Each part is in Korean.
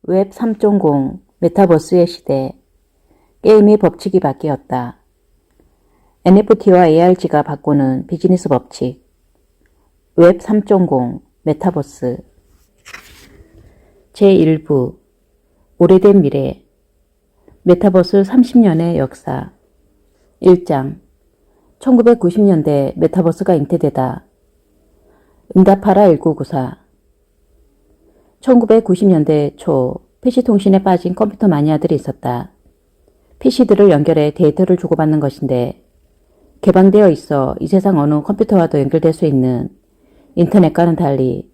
웹 3.0 메타버스의 시대, 게임의 법칙이 바뀌었다. NFT와 ARG가 바꾸는 비즈니스 법칙, 웹 3.0 메타버스 제1부 오래된 미래 메타버스 30년의 역사 1장 1990년대 메타버스가 잉태되다. 응답하라 1994 1990년대 초 PC통신에 빠진 컴퓨터 마니아들이 있었다. PC들을 연결해 데이터를 주고받는 것인데 개방되어 있어 이 세상 어느 컴퓨터와도 연결될 수 있는 인터넷과는 달리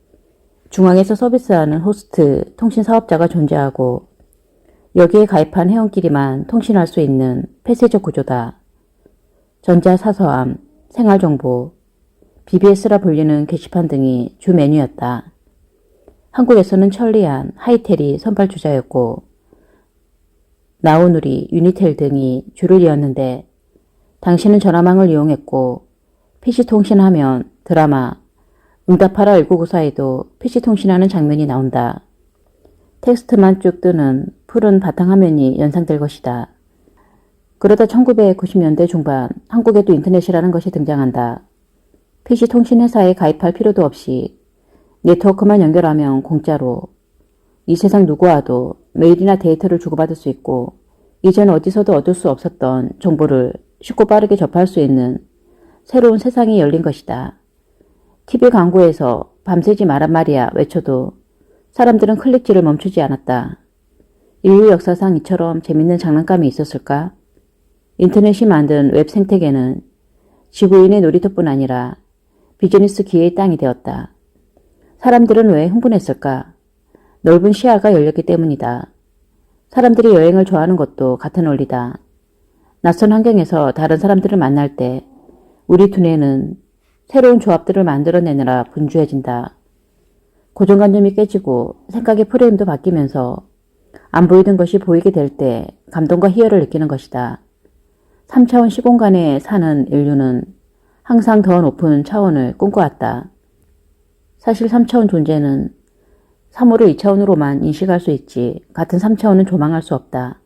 중앙에서 서비스하는 호스트 통신 사업자가 존재하고 여기에 가입한 회원끼리만 통신할 수 있는 폐쇄적 구조다. 전자사서함, 생활정보, BBS라 불리는 게시판 등이 주 메뉴였다. 한국에서는 천리안, 하이텔이 선발주자였고 나우누리, 유니텔 등이 줄을 이었는데 당시는 전화망을 이용했고 PC통신하면 드라마 응답하라 1994에도 PC통신하는 장면이 나온다. 텍스트만 쭉 뜨는 푸른 바탕화면이 연상될 것이다. 그러다 1990년대 중반 한국에도 인터넷이라는 것이 등장한다. PC통신회사에 가입할 필요도 없이 네트워크만 연결하면 공짜로 이 세상 누구와도 메일이나 데이터를 주고받을 수 있고 이전 어디서도 얻을 수 없었던 정보를 쉽고 빠르게 접할 수 있는 새로운 세상이 열린 것이다. TV 광고에서 밤새지 마란 말이야 외쳐도 사람들은 클릭질을 멈추지 않았다. 인류 역사상 이처럼 재밌는 장난감이 있었을까? 인터넷이 만든 웹 생태계는 지구인의 놀이터뿐 아니라 비즈니스 기회의 땅이 되었다. 사람들은 왜 흥분했을까? 넓은 시야가 열렸기 때문이다. 사람들이 여행을 좋아하는 것도 같은 원리다. 낯선 환경에서 다른 사람들을 만날 때 우리 두뇌는 새로운 조합들을 만들어내느라 분주해진다. 고정관념이 깨지고 생각의 프레임도 바뀌면서 안 보이던 것이 보이게 될 때 감동과 희열을 느끼는 것이다. 3차원 시공간에 사는 인류는 항상 더 높은 차원을 꿈꿔왔다. 사실 3차원 존재는 3호를 2차원으로만 인식할 수 있지 같은 3차원은 조망할 수 없다.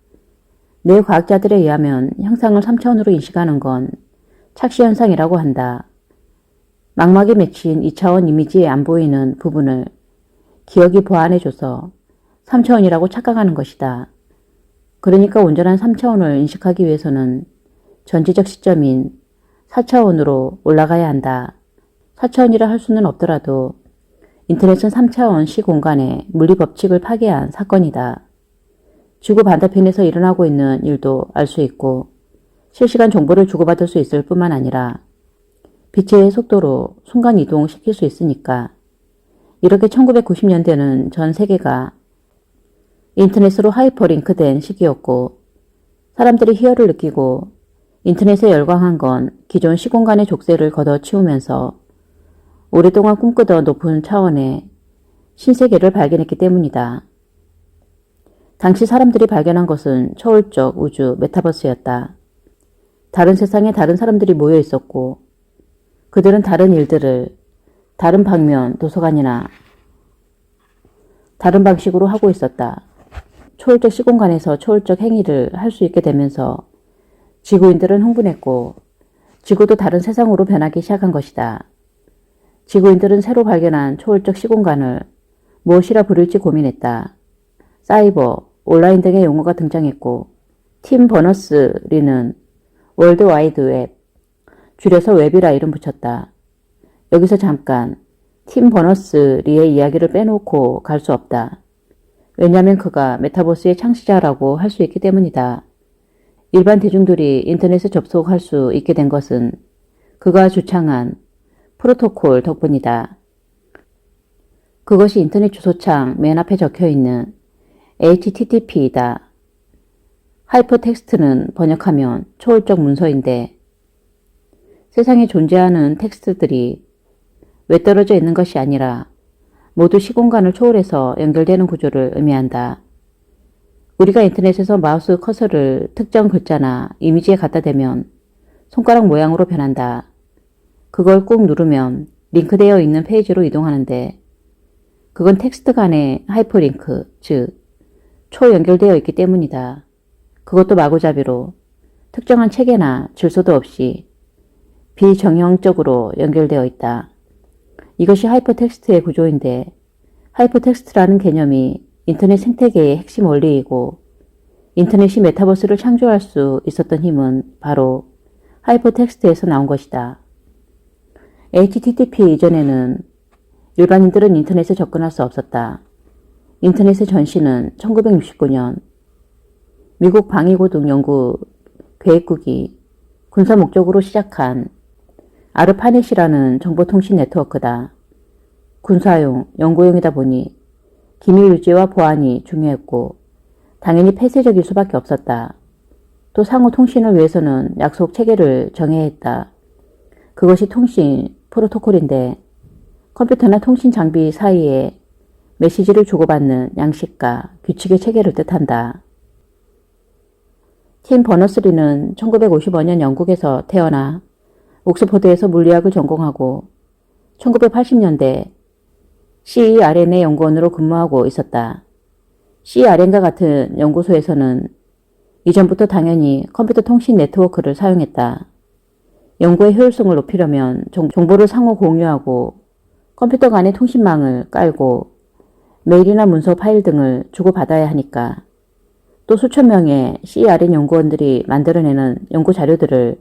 뇌과학자들에 의하면 형상을 3차원으로 인식하는 건 착시현상이라고 한다. 망막에 맺힌 2차원 이미지에 안 보이는 부분을 기억이 보완해줘서 3차원이라고 착각하는 것이다. 그러니까 온전한 3차원을 인식하기 위해서는 전지적 시점인 4차원으로 올라가야 한다. 4차원이라 할 수는 없더라도 인터넷은 3차원 시공간의 물리법칙을 파괴한 사건이다. 지구 반대편에서 일어나고 있는 일도 알 수 있고 실시간 정보를 주고받을 수 있을 뿐만 아니라 빛의 속도로 순간이동 시킬 수 있으니까 이렇게 1990년대는 전 세계가 인터넷으로 하이퍼링크된 시기였고 사람들이 희열을 느끼고 인터넷에 열광한 건 기존 시공간의 족쇄를 걷어치우면서 오랫동안 꿈꾸던 높은 차원의 신세계를 발견했기 때문이다. 당시 사람들이 발견한 것은 초월적 우주 메타버스였다. 다른 세상에 다른 사람들이 모여 있었고 그들은 다른 일들을 다른 방면 도서관이나 다른 방식으로 하고 있었다. 초월적 시공간에서 초월적 행위를 할 수 있게 되면서 지구인들은 흥분했고 지구도 다른 세상으로 변하기 시작한 것이다. 지구인들은 새로 발견한 초월적 시공간을 무엇이라 부를지 고민했다. 사이버, 온라인 등의 용어가 등장했고 팀 버너스-리는 월드 와이드 웹, 줄여서 웹이라 이름 붙였다. 여기서 잠깐 팀 버너스-리의 이야기를 빼놓고 갈 수 없다. 왜냐하면 그가 메타버스의 창시자라고 할 수 있기 때문이다. 일반 대중들이 인터넷에 접속할 수 있게 된 것은 그가 주창한 프로토콜 덕분이다. 그것이 인터넷 주소창 맨 앞에 적혀있는 HTTP이다. 하이퍼텍스트는 번역하면 초월적 문서인데 세상에 존재하는 텍스트들이 외떨어져 있는 것이 아니라 모두 시공간을 초월해서 연결되는 구조를 의미한다. 우리가 인터넷에서 마우스 커서를 특정 글자나 이미지에 갖다 대면 손가락 모양으로 변한다. 그걸 꾹 누르면 링크되어 있는 페이지로 이동하는데 그건 텍스트 간의 하이퍼링크, 즉 초연결되어 있기 때문이다. 그것도 마구잡이로 특정한 체계나 질서도 없이 비정형적으로 연결되어 있다. 이것이 하이퍼텍스트의 구조인데 하이퍼텍스트라는 개념이 인터넷 생태계의 핵심 원리이고 인터넷이 메타버스를 창조할 수 있었던 힘은 바로 하이퍼텍스트에서 나온 것이다. HTTP 이전에는 일반인들은 인터넷에 접근할 수 없었다. 인터넷의 전시는 1969년 미국 방위고등 연구 계획국이 군사 목적으로 시작한 아르파넷이라는 정보통신 네트워크다. 군사용, 연구용이다 보니 기밀 유지와 보안이 중요했고 당연히 폐쇄적일 수밖에 없었다. 또 상호 통신을 위해서는 약속 체계를 정해야 했다. 그것이 통신 프로토콜인데 컴퓨터나 통신 장비 사이에 메시지를 주고받는 양식과 규칙의 체계를 뜻한다. 팀 버너스리는 1955년 영국에서 태어나 옥스퍼드에서 물리학을 전공하고 1980년대 CERN의 연구원으로 근무하고 있었다. CERN과 같은 연구소에서는 이전부터 당연히 컴퓨터 통신 네트워크를 사용했다. 연구의 효율성을 높이려면 정보를 상호 공유하고 컴퓨터 간의 통신망을 깔고 메일이나 문서 파일 등을 주고받아야 하니까 또 수천 명의 CERN 연구원들이 만들어내는 연구 자료들을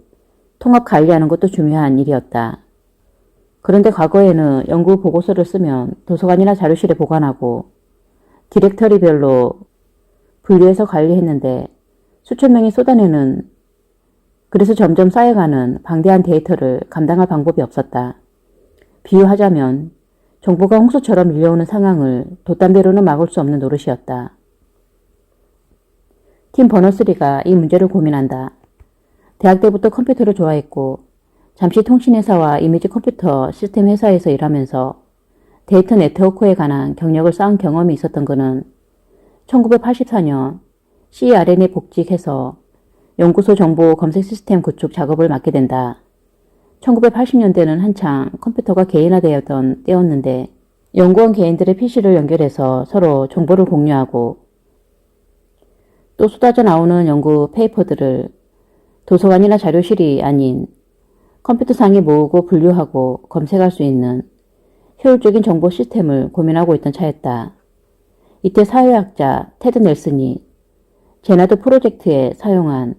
통합 관리하는 것도 중요한 일이었다. 그런데 과거에는 연구 보고서를 쓰면 도서관이나 자료실에 보관하고 디렉터리별로 분류해서 관리했는데 수천 명이 쏟아내는 그래서 점점 쌓여가는 방대한 데이터를 감당할 방법이 없었다. 비유하자면 정보가 홍수처럼 밀려오는 상황을 돛담배로는 막을 수 없는 노릇이었다. 팀 버너스리가 이 문제를 고민한다. 대학 때부터 컴퓨터를 좋아했고 잠시 통신회사와 이미지 컴퓨터 시스템 회사에서 일하면서 데이터 네트워크에 관한 경력을 쌓은 경험이 있었던 그는 1984년 CERN에 복직해서 연구소 정보 검색 시스템 구축 작업을 맡게 된다. 1980년대는 한창 컴퓨터가 개인화되었던 때였는데 연구원 개인들의 PC를 연결해서 서로 정보를 공유하고 또 쏟아져 나오는 연구 페이퍼들을 도서관이나 자료실이 아닌 컴퓨터상에 모으고 분류하고 검색할 수 있는 효율적인 정보 시스템을 고민하고 있던 차였다. 이때 사회학자 테드 넬슨이 제나드 프로젝트에 사용한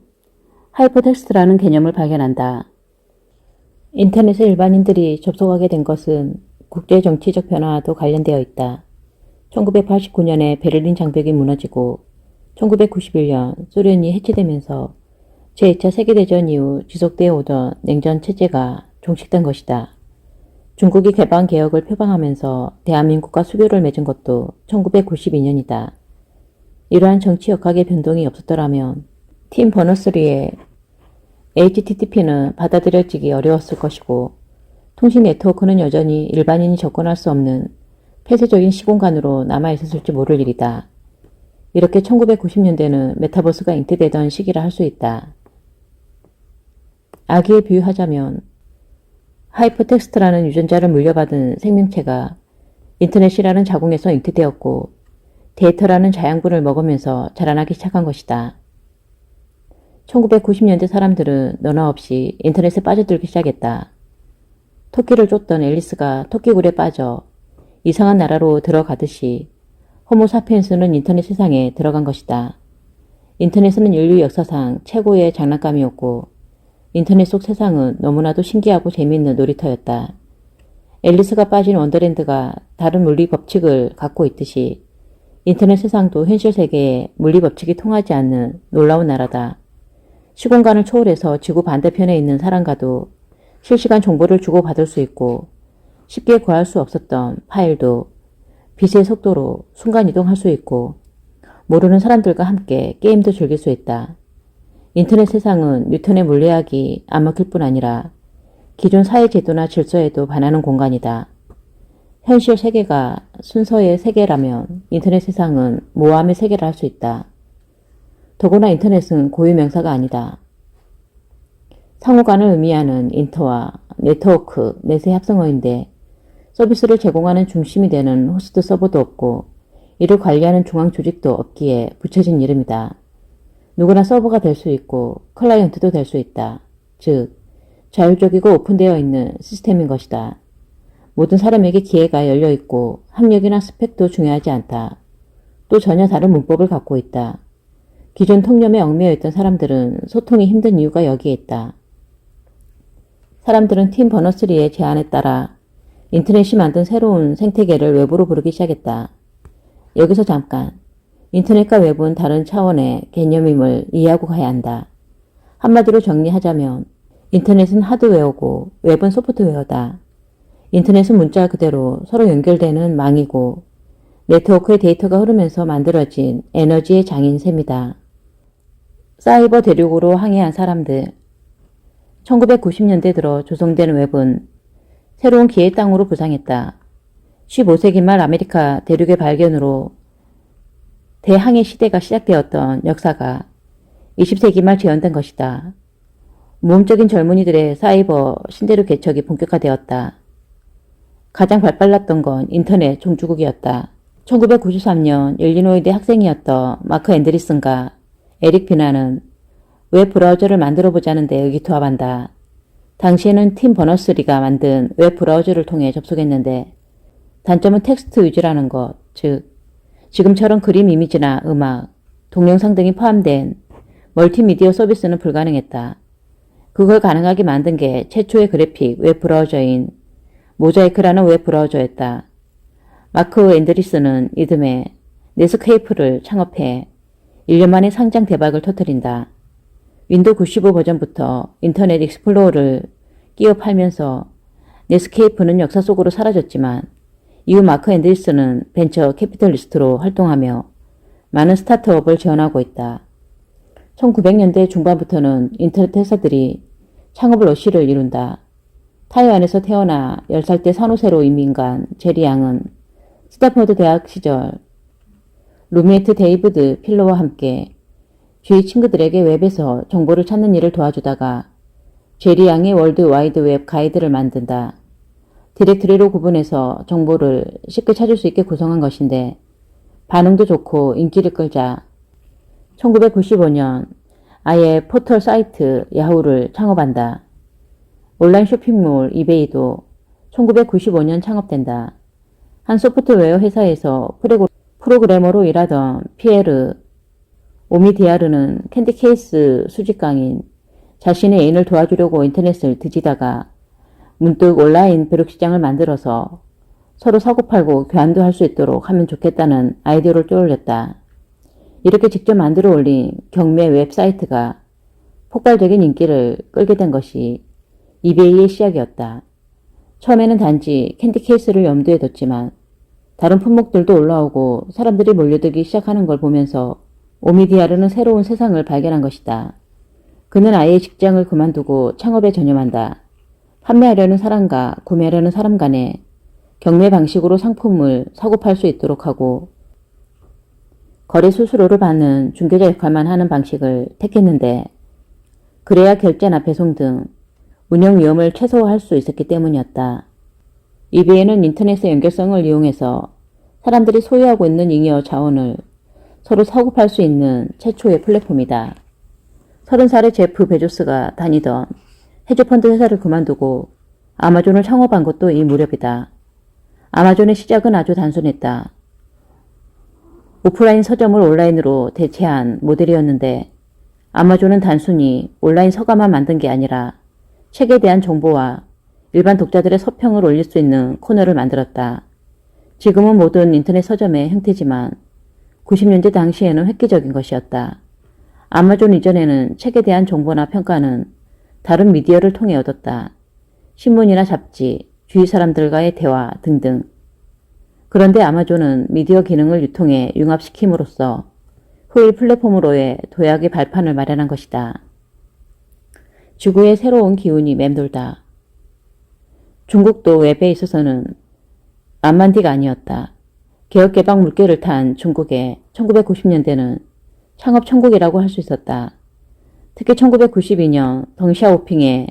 하이퍼텍스트라는 개념을 발견한다. 인터넷에 일반인들이 접속하게 된 것은 국제정치적 변화와도 관련되어 있다. 1989년에 베를린 장벽이 무너지고 1991년 소련이 해체되면서 제2차 세계대전 이후 지속되어 오던 냉전 체제가 종식된 것이다. 중국이 개방개혁을 표방하면서 대한민국과 수교를 맺은 것도 1992년이다. 이러한 정치 역학의 변동이 없었더라면 팀 버너스리의 HTTP는 받아들여지기 어려웠을 것이고 통신 네트워크는 여전히 일반인이 접근할 수 없는 폐쇄적인 시공간으로 남아있었을지 모를 일이다. 이렇게 1990년대는 메타버스가 잉태되던 시기라 할 수 있다. 아기에 비유하자면 하이퍼텍스트라는 유전자를 물려받은 생명체가 인터넷이라는 자궁에서 잉태되었고 데이터라는 자양분을 먹으면서 자라나기 시작한 것이다. 1990년대 사람들은 너나 없이 인터넷에 빠져들기 시작했다. 토끼를 쫓던 앨리스가 토끼굴에 빠져 이상한 나라로 들어가듯이 호모사피엔스는 인터넷 세상에 들어간 것이다. 인터넷은 인류 역사상 최고의 장난감이었고 인터넷 속 세상은 너무나도 신기하고 재미있는 놀이터였다. 앨리스가 빠진 원더랜드가 다른 물리 법칙을 갖고 있듯이 인터넷 세상도 현실 세계에 물리 법칙이 통하지 않는 놀라운 나라다. 시공간을 초월해서 지구 반대편에 있는 사람과도 실시간 정보를 주고받을 수 있고 쉽게 구할 수 없었던 파일도 빛의 속도로 순간이동할 수 있고 모르는 사람들과 함께 게임도 즐길 수 있다. 인터넷 세상은 뉴턴의 물리학이 안 먹힐 뿐 아니라 기존 사회제도나 질서에도 반하는 공간이다. 현실 세계가 순서의 세계라면 인터넷 세상은 모함의 세계라 할 수 있다. 더구나 인터넷은 고유명사가 아니다. 상호간을 의미하는 인터와 네트워크, 넷의 합성어인데 서비스를 제공하는 중심이 되는 호스트 서버도 없고 이를 관리하는 중앙 조직도 없기에 붙여진 이름이다. 누구나 서버가 될 수 있고 클라이언트도 될 수 있다. 즉, 자율적이고 오픈되어 있는 시스템인 것이다. 모든 사람에게 기회가 열려 있고 학력이나 스펙도 중요하지 않다. 또 전혀 다른 문법을 갖고 있다. 기존 통념에 얽매여 있던 사람들은 소통이 힘든 이유가 여기에 있다. 사람들은 팀 버너스리의 제안에 따라 인터넷이 만든 새로운 생태계를 외부로 부르기 시작했다. 여기서 잠깐, 인터넷과 외부는 다른 차원의 개념임을 이해하고 가야 한다. 한마디로 정리하자면 인터넷은 하드웨어고 웹은 소프트웨어다. 인터넷은 문자 그대로 서로 연결되는 망이고 네트워크의 데이터가 흐르면서 만들어진 에너지의 장인 셈이다. 사이버 대륙으로 항해한 사람들. 1990년대 들어 조성된 웹은 새로운 기회 땅으로 부상했다. 15세기 말 아메리카 대륙의 발견으로 대항해 시대가 시작되었던 역사가 20세기 말 재현된 것이다. 모험적인 젊은이들의 사이버 신대륙 개척이 본격화되었다. 가장 발빨랐던 건 인터넷 종주국이었다. 1993년 일리노이대 학생이었던 마크 앤드리슨과 에릭 비나는 웹 브라우저를 만들어 보자는 데 의기투합한다. 당시에는 팀 버너스리가 만든 웹 브라우저를 통해 접속했는데 단점은 텍스트 위주라는 것, 즉 지금처럼 그림 이미지나 음악, 동영상 등이 포함된 멀티미디어 서비스는 불가능했다. 그걸 가능하게 만든 게 최초의 그래픽 웹 브라우저인 모자이크라는 웹 브라우저였다. 마크 앤드리슨은 이듬해 네스케이프를 창업해 1년 만에 상장 대박을 터뜨린다. 윈도우 95 버전부터 인터넷 익스플로러를 끼워 팔면서 네스케이프는 역사 속으로 사라졌지만 이후 마크 앤드리슨은 벤처 캐피털리스트로 활동하며 많은 스타트업을 지원하고 있다. 1900년대 중반부터는 인터넷 회사들이 창업 러쉬를 이룬다. 타이완에서 태어나 10살 때 산호세로 이민 간 제리 양은 스탠퍼드 대학 시절 루미에트 데이비드 필러와 함께 주위 친구들에게 웹에서 정보를 찾는 일을 도와주다가 제리 양의 월드 와이드 웹 가이드를 만든다. 디렉토리로 구분해서 정보를 쉽게 찾을 수 있게 구성한 것인데 반응도 좋고 인기를 끌자 1995년 아예 포털 사이트 야후를 창업한다. 온라인 쇼핑몰 이베이도 1995년 창업된다. 한 소프트웨어 회사에서 프로그래머로 일하던 피에르 오미디아르는 캔디케이스 수집강인 자신의 애인을 도와주려고 인터넷을 뒤지다가 문득 온라인 벼룩시장을 만들어서 서로 사고팔고 교환도 할 수 있도록 하면 좋겠다는 아이디어를 떠올렸다. 이렇게 직접 만들어 올린 경매 웹사이트가 폭발적인 인기를 끌게 된 것이 이베이의 시작이었다. 처음에는 단지 캔디 케이스를 염두에 뒀지만 다른 품목들도 올라오고 사람들이 몰려들기 시작하는 걸 보면서 오미디아르는 새로운 세상을 발견한 것이다. 그는 아예 직장을 그만두고 창업에 전념한다. 판매하려는 사람과 구매하려는 사람 간에 경매 방식으로 상품을 사고 팔 수 있도록 하고 거래 수수료를 받는 중개자 역할만 하는 방식을 택했는데 그래야 결제나 배송 등 운영 위험을 최소화할 수 있었기 때문이었다. 이베이는 인터넷의 연결성을 이용해서 사람들이 소유하고 있는 잉여 자원을 서로 사고 팔 수 있는 최초의 플랫폼이다. 30살의 제프 베조스가 다니던 헤지펀드 회사를 그만두고 아마존을 창업한 것도 이 무렵이다. 아마존의 시작은 아주 단순했다. 오프라인 서점을 온라인으로 대체한 모델이었는데 아마존은 단순히 온라인 서가만 만든 게 아니라 책에 대한 정보와 일반 독자들의 서평을 올릴 수 있는 코너를 만들었다. 지금은 모든 인터넷 서점의 형태지만 90년대 당시에는 획기적인 것이었다. 아마존 이전에는 책에 대한 정보나 평가는 다른 미디어를 통해 얻었다. 신문이나 잡지, 주위 사람들과의 대화 등등. 그런데 아마존은 미디어 기능을 유통에 융합시킴으로써 후일 플랫폼으로의 도약의 발판을 마련한 것이다. 지구의 새로운 기운이 맴돌다. 중국도 웹에 있어서는 만만디가 아니었다. 개혁개방 물결을 탄 중국의 1990년대는 창업 천국이라고 할 수 있었다. 특히 1992년 덩샤오핑의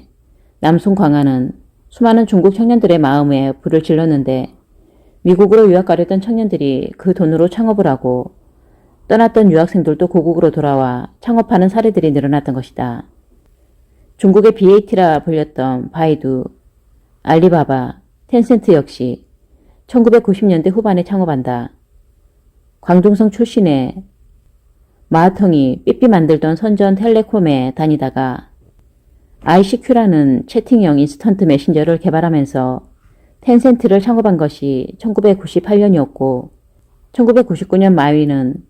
남순 광안은 수많은 중국 청년들의 마음에 불을 질렀는데 미국으로 유학 가려던 청년들이 그 돈으로 창업을 하고 떠났던 유학생들도 고국으로 돌아와 창업하는 사례들이 늘어났던 것이다. 중국의 BAT라 불렸던 바이두, 알리바바, 텐센트 역시 1990년대 후반에 창업한다. 광둥성 출신의 마하텅이 삐삐 만들던 선전 텔레콤에 다니다가 ICQ라는 채팅형 인스턴트 메신저를 개발하면서 텐센트를 창업한 것이 1998년이었고 1999년 마위는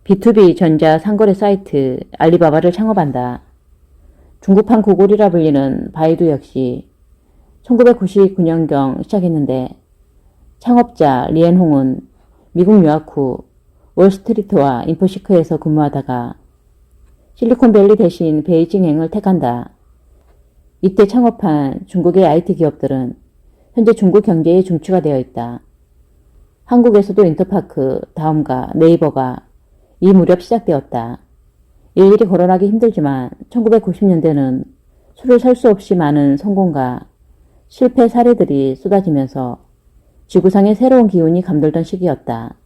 B2B 전자 상거래 사이트 알리바바를 창업한다. 중국판 구글이라 불리는 바이두 역시 1999년경 시작했는데 창업자 리엔홍은 미국 유학 후 월스트리트와 인포시크에서 근무하다가 실리콘밸리 대신 베이징행을 택한다. 이때 창업한 중국의 IT 기업들은 현재 중국 경제의 중추가 되어 있다. 한국에서도 인터파크, 다음과 네이버가 이 무렵 시작되었다. 일일이 거론하기 힘들지만 1990년대는 수를 셀 수 없이 많은 성공과 실패 사례들이 쏟아지면서 지구상의 새로운 기운이 감돌던 시기였다.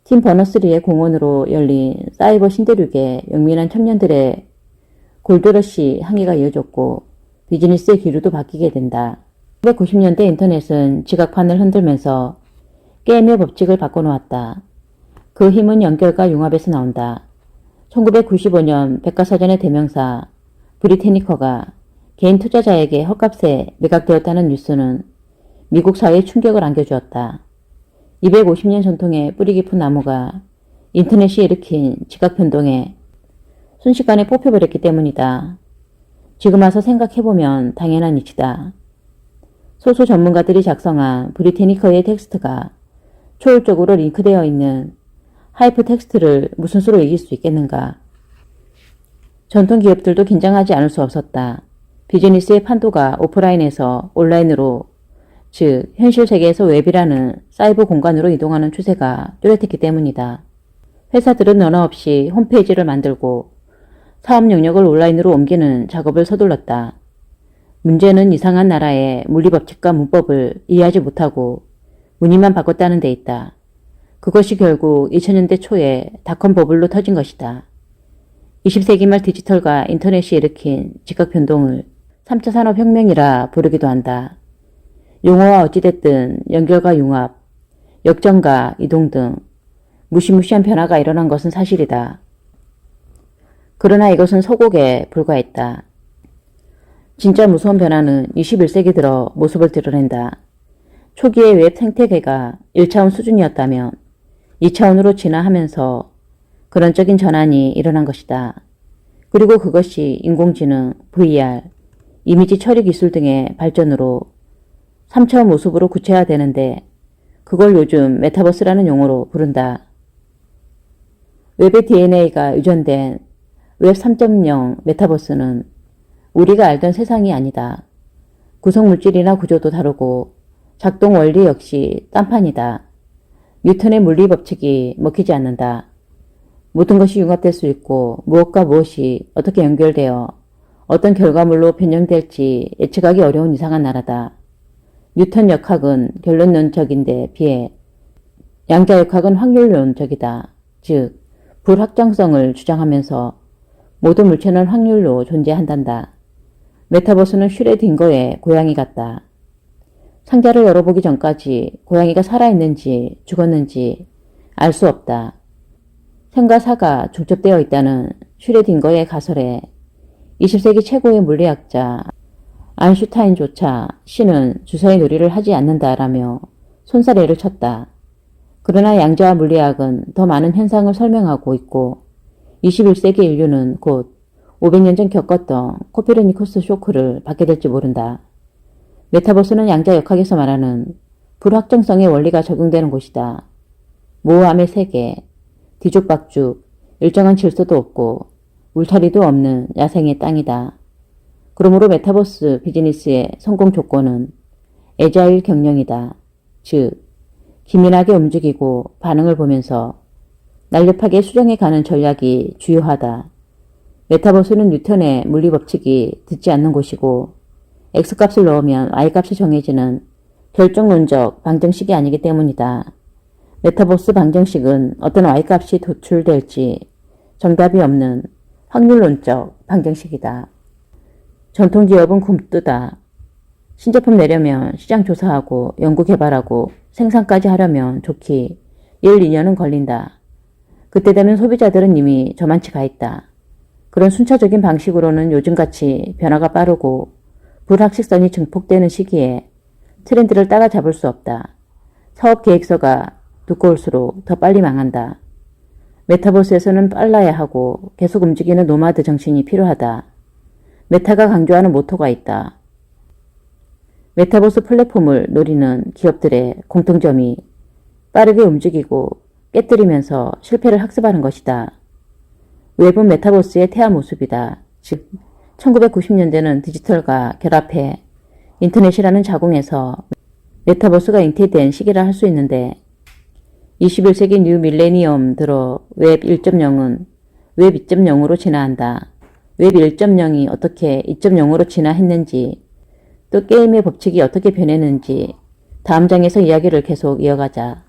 팀 버너스리의 공헌으로 열린 사이버 신대륙에 영민한 청년들의 골드러시 항해가 이어졌고 비즈니스의 기류도 바뀌게 된다. 1990년대 인터넷은 지각판을 흔들면서 게임의 법칙을 바꿔놓았다. 그 힘은 연결과 융합에서 나온다. 1995년 백과사전의 대명사 브리테니커가 개인 투자자에게 헐값에 매각되었다는 뉴스는 미국 사회에 충격을 안겨주었다. 250년 전통의 뿌리 깊은 나무가 인터넷이 일으킨 지각 변동에 순식간에 뽑혀버렸기 때문이다. 지금 와서 생각해보면 당연한 이치다. 소수 전문가들이 작성한 브리테니커의 텍스트가 초월적으로 링크되어 있는 하이프 텍스트를 무슨 수로 이길 수 있겠는가. 전통 기업들도 긴장하지 않을 수 없었다. 비즈니스의 판도가 오프라인에서 온라인으로, 즉 현실 세계에서 웹이라는 사이버 공간으로 이동하는 추세가 뚜렷했기 때문이다. 회사들은 언어 없이 홈페이지를 만들고 사업 영역을 온라인으로 옮기는 작업을 서둘렀다. 문제는 이상한 나라의 물리법칙과 문법을 이해하지 못하고 문의만 바꿨다는 데 있다. 그것이 결국 2000년대 초에 닷컴 버블로 터진 것이다. 20세기 말 디지털과 인터넷이 일으킨 지각 변동을 3차 산업혁명이라 부르기도 한다. 용어와 어찌됐든 연결과 융합, 역전과 이동 등 무시무시한 변화가 일어난 것은 사실이다. 그러나 이것은 소곡에 불과했다. 진짜 무서운 변화는 21세기 들어 모습을 드러낸다. 초기의 웹 생태계가 1차원 수준이었다면 2차원으로 진화하면서 근원적인 전환이 일어난 것이다. 그리고 그것이 인공지능, VR, 이미지 처리 기술 등의 발전으로 3차원 모습으로 구체화되는데 그걸 요즘 메타버스라는 용어로 부른다. 웹의 DNA가 유전된 웹 3.0 메타버스는 우리가 알던 세상이 아니다. 구성물질이나 구조도 다르고 작동 원리 역시 딴판이다. 뉴턴의 물리법칙이 먹히지 않는다. 모든 것이 융합될 수 있고 무엇과 무엇이 어떻게 연결되어 어떤 결과물로 변형될지 예측하기 어려운 이상한 나라다. 뉴턴 역학은 결론론적인데 비해 양자역학은 확률론적이다. 즉 불확정성을 주장하면서 모든 물체는 확률로 존재한단다. 메타버스는 슈레딩거의 고양이 같다. 상자를 열어보기 전까지 고양이가 살아있는지 죽었는지 알 수 없다. 생과 사가 중첩되어 있다는 슈레딩거의 가설에 20세기 최고의 물리학자 아인슈타인조차 신은 주사위 놀이를 하지 않는다라며 손사래를 쳤다. 그러나 양자와 물리학은 더 많은 현상을 설명하고 있고 21세기 인류는 곧 500년 전 겪었던 코페르니쿠스 쇼크를 받게 될지 모른다. 메타버스는 양자역학에서 말하는 불확정성의 원리가 적용되는 곳이다. 모호함의 세계, 뒤죽박죽, 일정한 질서도 없고 울타리도 없는 야생의 땅이다. 그러므로 메타버스 비즈니스의 성공 조건은 애자일 경영이다. 즉, 기민하게 움직이고 반응을 보면서 날렵하게 수정해가는 전략이 주요하다. 메타버스는 뉴턴의 물리법칙이 듣지 않는 곳이고 X값을 넣으면 Y값이 정해지는 결정론적 방정식이 아니기 때문이다. 메타버스 방정식은 어떤 y값이 도출될지 정답이 없는 확률론적 방정식이다. 전통기업은 굼뜨다. 신제품 내려면 시장 조사하고 연구 개발하고 생산까지 하려면 좋기 1, 2년은 걸린다. 그때 되면 소비자들은 이미 저만치 가 있다. 그런 순차적인 방식으로는 요즘같이 변화가 빠르고 불확실성이 증폭되는 시기에 트렌드를 따라잡을 수 없다. 사업계획서가 두꺼울수록 더 빨리 망한다. 메타버스에서는 빨라야 하고 계속 움직이는 노마드 정신이 필요하다. 메타가 강조하는 모토가 있다. 메타버스 플랫폼을 노리는 기업들의 공통점이 빠르게 움직이고 깨뜨리면서 실패를 학습하는 것이다. 웹은 메타버스의 태아 모습이다. 즉 1990년대는 디지털과 결합해 인터넷이라는 자궁에서 메타버스가 잉태된 시기라 할 수 있는데 21세기 뉴 밀레니엄 들어 웹 1.0은 웹 2.0으로 진화한다. 웹 1.0이 어떻게 2.0으로 진화했는지 또 게임의 법칙이 어떻게 변했는지 다음 장에서 이야기를 계속 이어가자.